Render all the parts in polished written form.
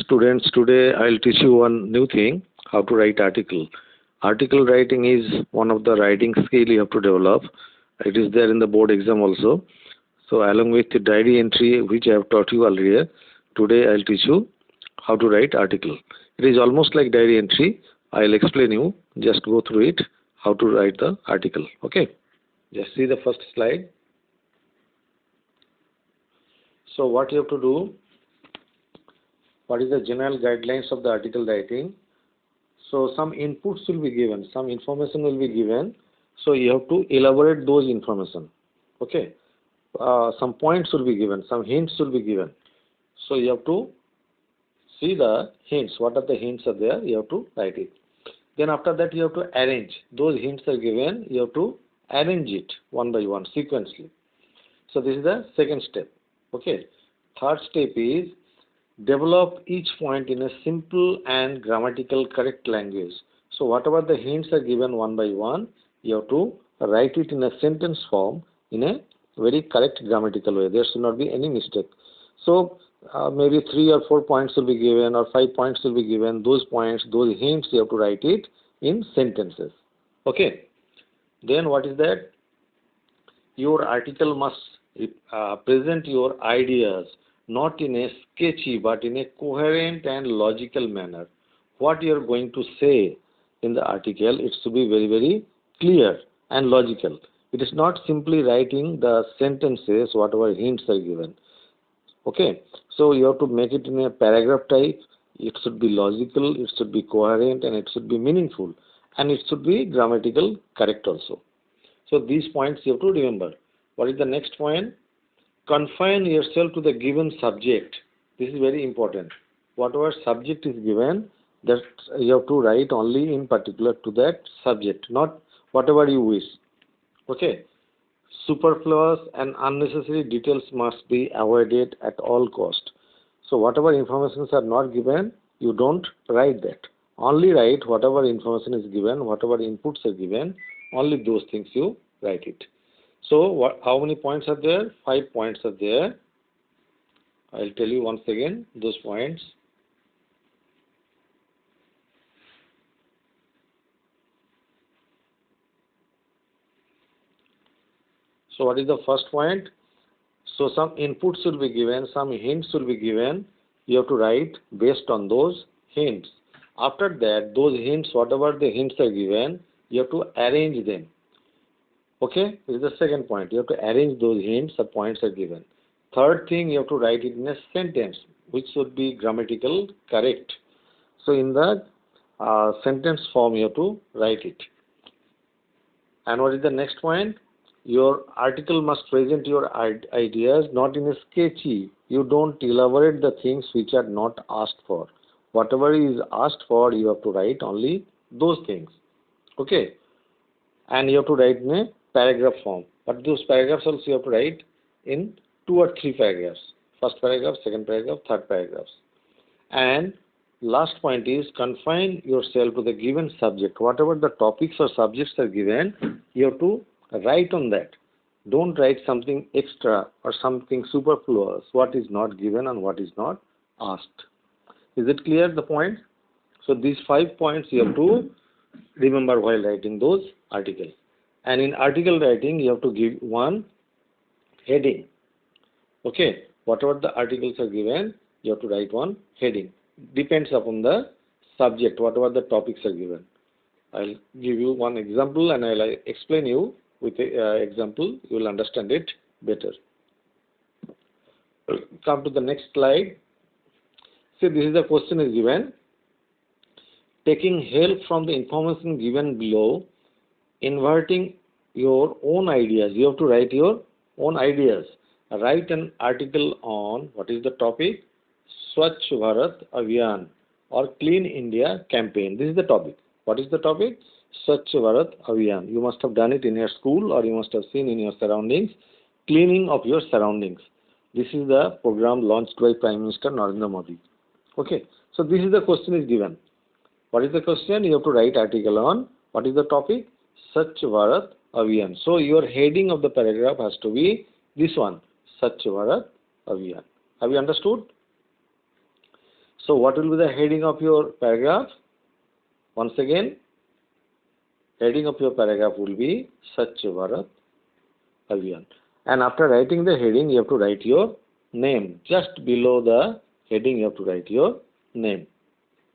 Students, today I'll teach you one new thing, how to write article. Article writing is one of the writing skill you have to develop. It is there in the board exam also. So along with the diary entry which I have taught you earlier, today I'll teach you how to write article. It is almost like diary entry. I'll explain you. Just go through it, how to write the article. Okay. Just see the first slide. So what you have to do, what is the general guidelines of the article writing? So some inputs will be given, some information will be given. So you have to elaborate those information. Okay. Some points will be given, some hints will be given. So you have to see the hints. What are the hints are there? You have to write it. Then after that you have to arrange. Those hints are given. You have to arrange it one by one sequentially. So this is the second step. Okay. Third step is develop each point in a simple and grammatical correct language. So whatever the hints are given one by one, you have to write it in a sentence form in a very correct grammatical way. There should not be any mistake. So maybe 3 or 4 points will be given or 5 points will be given. Those points, those hints, you have to write it in sentences. Okay. Then what is that? Your article must present your ideas not in a sketchy but in a coherent and logical manner. What you are going to say in the article, it should be very, very clear and logical. It is not simply writing the sentences, whatever hints are given. Okay, so you have to make it in a paragraph type. It should be logical, it should be coherent, and it should be meaningful, and it should be grammatical correct also. So these points you have to remember. What is the next point? Confine yourself to the given subject. This is very important. Whatever subject is given, that you have to write only in particular to that subject, not whatever you wish. Okay. Superfluous and unnecessary details must be avoided at all cost. So whatever informations are not given, you don't write that. Only write whatever information is given, whatever inputs are given, only those things you write it. So how many points are there? 5 points are there. I'll tell you once again those points. So what is the first point? So some inputs will be given, some hints will be given. You have to write based on those hints. After that, those hints, whatever the hints are given, you have to arrange them. Okay, this is the second point. You have to arrange those hints, the points are given. Third thing, you have to write it in a sentence, which should be grammatical correct. So in the sentence form, you have to write it. And what is the next point? Your article must present your ideas not in a sketchy. You don't elaborate the things which are not asked for. Whatever is asked for, you have to write only those things. Okay. And you have to write in a paragraph form. But those paragraphs also you have to write in 2 or 3 paragraphs. First paragraph, second paragraph, third paragraphs. And last point is confine yourself to the given subject. Whatever the topics or subjects are given, you have to write on that. Don't write something extra or something superfluous, what is not given and what is not asked. Is it clear, the point? So these 5 points you have to remember while writing those articles. And in article writing, you have to give one heading. Okay, whatever the articles are given, you have to write one heading. Depends upon the subject, whatever the topics are given. I'll give you one example and I'll explain you with an example. You will understand it better. Come to the next slide. See, this is the question is given. Taking help from the information given below, inverting your own ideas. You have to write your own ideas. Write an article on, what is the topic? Swachh Bharat Abhiyan or Clean India campaign. This is the topic. What is the topic? Swachh Bharat Abhiyan. You must have done it in your school or you must have seen in your surroundings. Cleaning of your surroundings. This is the program launched by Prime Minister Narendra Modi. Okay. So this is the question is given. What is the question? You have to write article on. What is the topic? Swachh Bharat Abhiyan. So your heading of the paragraph has to be this one. Swachh Bharat Abhiyan. Have you understood? So what will be the heading of your paragraph? Once again, heading of your paragraph will be Swachh Bharat Abhiyan. And after writing the heading, you have to write your name. Just below the heading, you have to write your name.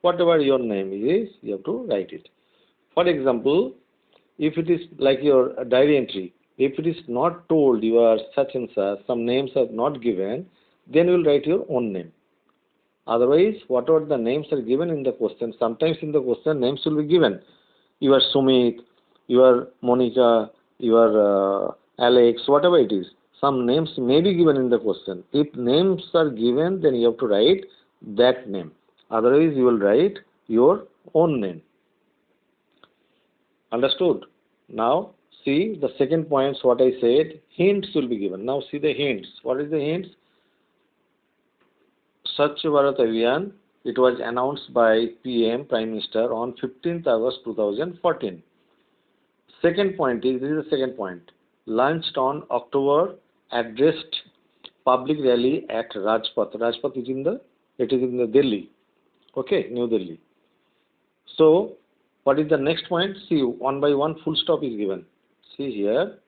Whatever your name is, you have to write it. For example, if it is like your diary entry, if it is not told you are such and such, some names are not given, then you will write your own name. Otherwise, whatever the names are given in the question, sometimes in the question names will be given. You are Sumit, you are Monica, you are Alex, whatever it is. Some names may be given in the question. If names are given, then you have to write that name. Otherwise, you will write your own name. Understood? Now, see the second points what I said, hints will be given. Now see the hints. What is the hints? Swachh Bharat Abhiyan, it was announced by PM, Prime Minister, on 15th August 2014. Second point is, this is the second point, launched on October, addressed public rally at Rajpath. Rajpath is in the Delhi. Okay, New Delhi. So, what is the next point? See, one by one full stop is given. See here,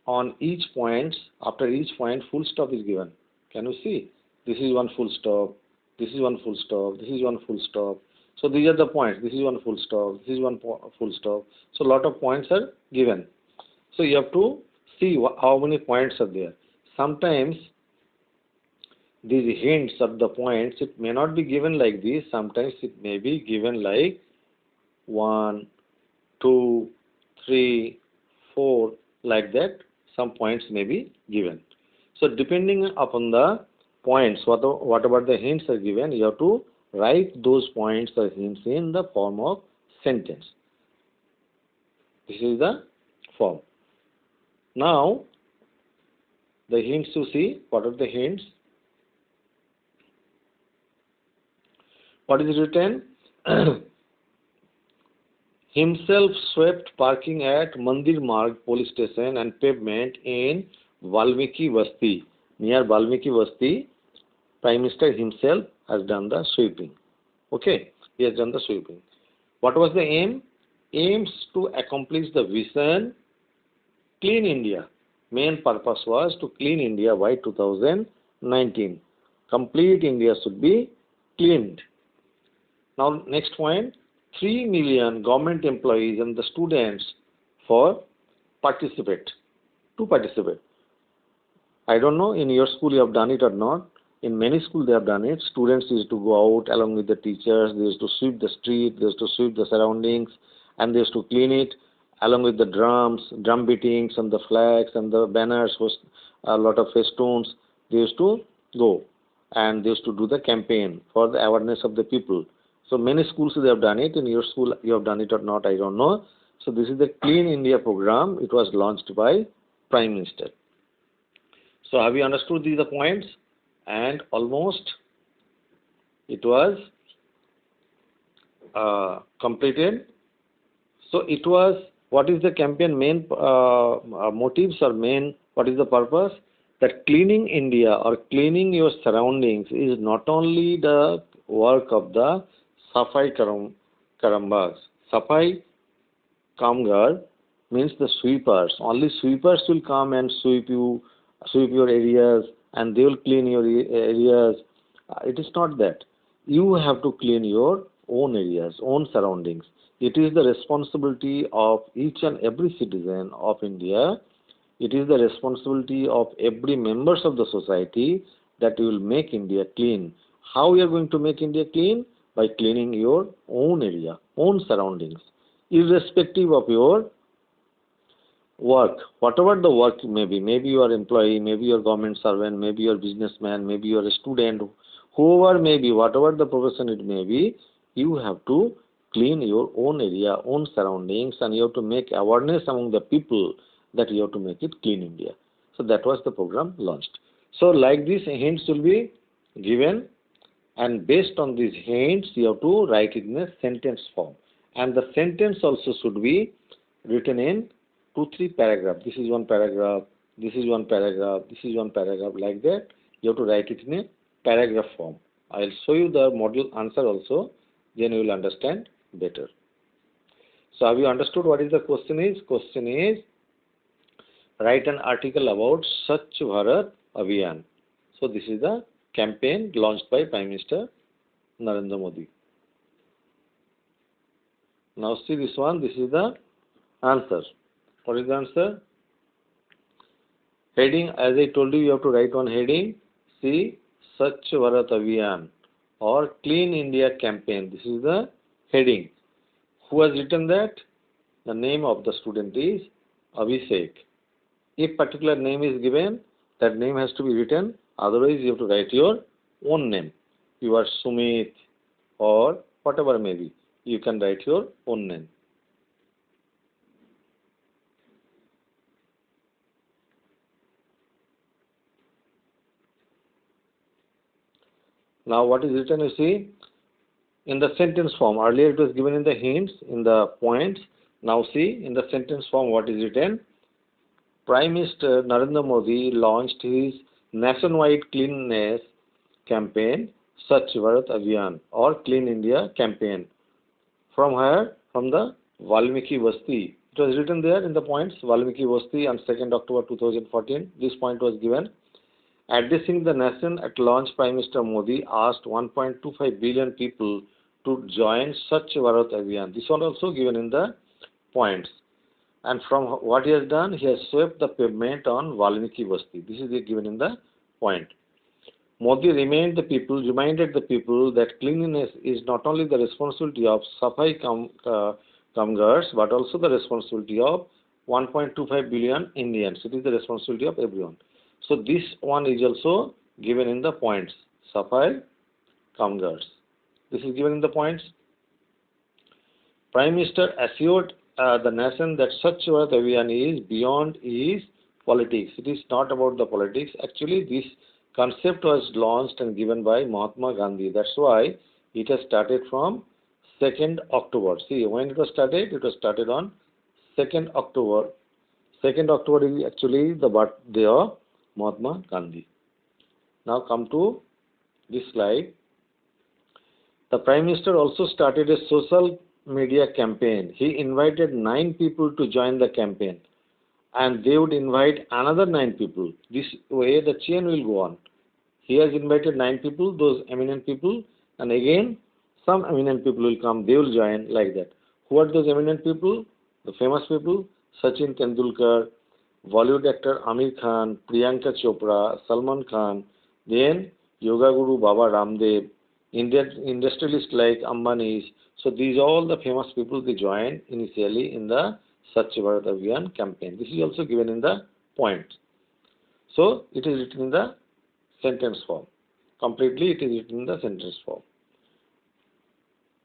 on each point, after each point, full stop is given. Can you see? This is one full stop, this is one full stop, this is one full stop. So these are the points. This is one full stop, this is one full stop. So lot of points are given. So you have to see how many points are there. Sometimes these hints of the points, it may not be given like this. Sometimes it may be given like 1, 2, 3, 4, like that. Some points may be given. So depending upon the points, whatever the hints are given, you have to write those points or hints in the form of sentence. This is the form. Now, the hints you see, what are the hints? What is written? Himself swept parking at Mandir Marg police station and pavement in Valmiki Basti. Near Valmiki Basti, Prime Minister himself has done the sweeping. Okay, he has done the sweeping. What was the aim? Aims to accomplish the vision, Clean India. Main purpose was to clean India by 2019. Complete India should be cleaned. Now, next point, 3 million government employees and the students to participate. I don't know in your school you have done it or not. In many schools they have done it. Students used to go out along with the teachers. They used to sweep the street. They used to sweep the surroundings, and they used to clean it along with the drums, drum beatings, and the flags and the banners. Was a lot of festoons. They used to go and they used to do the campaign for the awareness of the people. So many schools they have done it. In your school you have done it or not, I don't know. So this is the Clean India program. It was launched by Prime Minister. So have you understood these points? And almost it was completed. So it was, what is the campaign main motives or main, what is the purpose? That cleaning India or cleaning your surroundings is not only the work of the Safai Karambas. Safai Kamgar means the sweepers. Only sweepers will come and sweep your areas, and they will clean your areas. It is not that. You have to clean your own areas, own surroundings. It is the responsibility of each and every citizen of India. It is the responsibility of every members of the society that you will make India clean. How you are going to make India clean? By cleaning your own area, own surroundings, irrespective of your work, whatever the work may be. Maybe you are employee, maybe you are government servant, maybe you are businessman, maybe you are a student, whoever may be, whatever the profession it may be, you have to clean your own area, own surroundings, and you have to make awareness among the people that you have to make it clean India. So that was the program launched. So like this, hints will be given, and based on these hints, you have to write it in a sentence form. And the sentence also should be written in 2-3 paragraphs. This is one paragraph, this is one paragraph, this is one paragraph, like that. You have to write it in a paragraph form. I'll show you the model answer also, then you will understand better. So have you understood what is the question is? Question is, write an article about Swachh Bharat Abhiyan. So this is the campaign launched by Prime Minister Narendra Modi. Now see this one, this is the answer. What is the answer? Heading, as I told you have to write one heading. See, Swachh Bharat Abhiyan or Clean India Campaign. This is the heading. Who has written that? The name of the student is Abhishek. If particular name is given, that name has to be written. Otherwise, you have to write your own name. You are Sumit or whatever may be. You can write your own name. Now what is written, you see, in the sentence form. Earlier it was given in the hints, in the points. Now see, in the sentence form what is written. Prime Minister Narendra Modi launched his nationwide cleanliness campaign, Swachh Bharat Abhiyan or Clean India Campaign. From where? From the Valmiki Basti. It was written there in the points, Valmiki Basti on 2nd October 2014. This point was given. Addressing the nation at launch, Prime Minister Modi asked 1.25 billion people to join Swachh Bharat Abhiyan. This one also given in the points. And from what he has done, he has swept the pavement on Valmiki Basti. This is given in the point. Modi reminded the people that cleanliness is not only the responsibility of Safai Kamgars, but also the responsibility of 1.25 billion Indians. It is the responsibility of everyone. So this one is also given in the points, Safai Kamgars. This is given in the points. Prime Minister assured the nation that Swachh Bharat Abhiyan is beyond his politics. It is not about the politics. Actually, this concept was launched and given by Mahatma Gandhi. That's why it has started from 2nd October. See, when it was started? It was started on 2nd October. 2nd October is actually the birthday of Mahatma Gandhi. Now come to this slide. The Prime Minister also started a social media campaign. He invited 9 people to join the campaign, and they would invite another 9 people. This way the chain will go on. He has invited 9 people, those eminent people, and again some eminent people will come, they will join, like that. Who are those eminent people? The famous people: Sachin Tendulkar, Bollywood actor Amir Khan, Priyanka Chopra, Salman Khan, then Yoga Guru Baba Ramdev, Indian industrialists like Ambani's. So these are all the famous people, they joined initially in the Swachh Bharat Abhiyan campaign. This is also given in the point. So it is written in the sentence form. Completely it is written in the sentence form.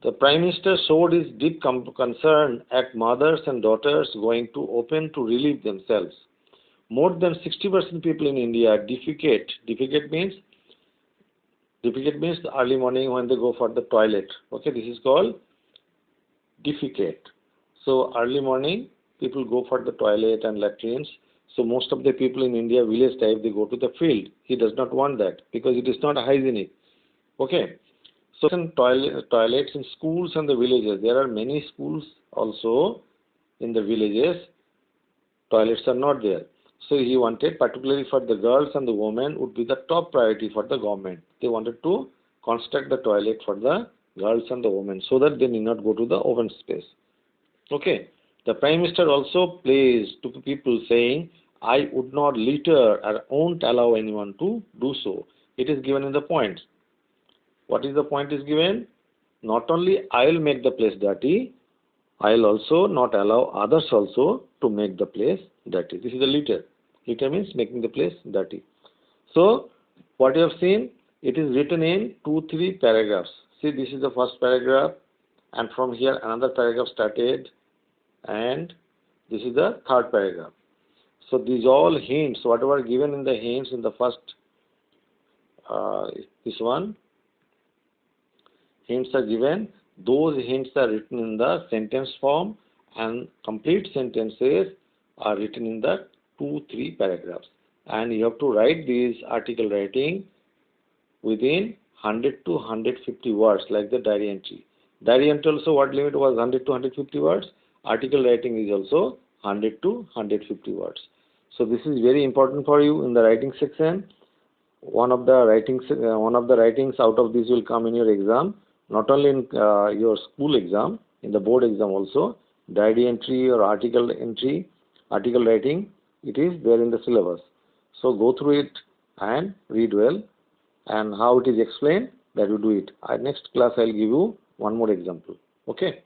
The Prime Minister showed his deep concern at mothers and daughters going to open to relieve themselves. More than 60% people in India defecate. Defecate means the early morning when they go for the toilet. Okay, this is called defecate. So early morning people go for the toilet and latrines. So most of the people in India, village type, they go to the field. He does not want that because it is not hygienic. Okay. So in toilets in schools and the villages, there are many schools also in the villages. Toilets are not there. So he wanted, particularly for the girls and the women, would be the top priority for the government. They wanted to construct the toilet for the girls and the women so that they need not go to the open space. Okay. The Prime Minister also plays to people saying, I would not litter or won't allow anyone to do so. It is given in the points. What is the point is given? Not only I will make the place dirty, I will also not allow others also to make the place dirty. This is a litter. Litter means making the place dirty. So what you have seen, it is written in 2-3 paragraphs. See, this is the first paragraph, and from here another paragraph started, and this is the third paragraph. So these all hints, whatever given in the hints in the first, this one, hints are given. Those hints are written in the sentence form, and complete sentences are written in the 2-3 paragraphs. And you have to write this article writing within 100 to 150 words like the diary entry. Diary entry also what limit was 100 to 150 words. Article writing is also 100 to 150 words. So this is very important for you in the writing section. One of the writings out of this will come in your exam, not only in your school exam, in the board exam also. Diary entry or article entry, article writing, it is there in the syllabus. So go through it and read well, and how it is explained, that you do it. Next class I'll give you one more example. Okay.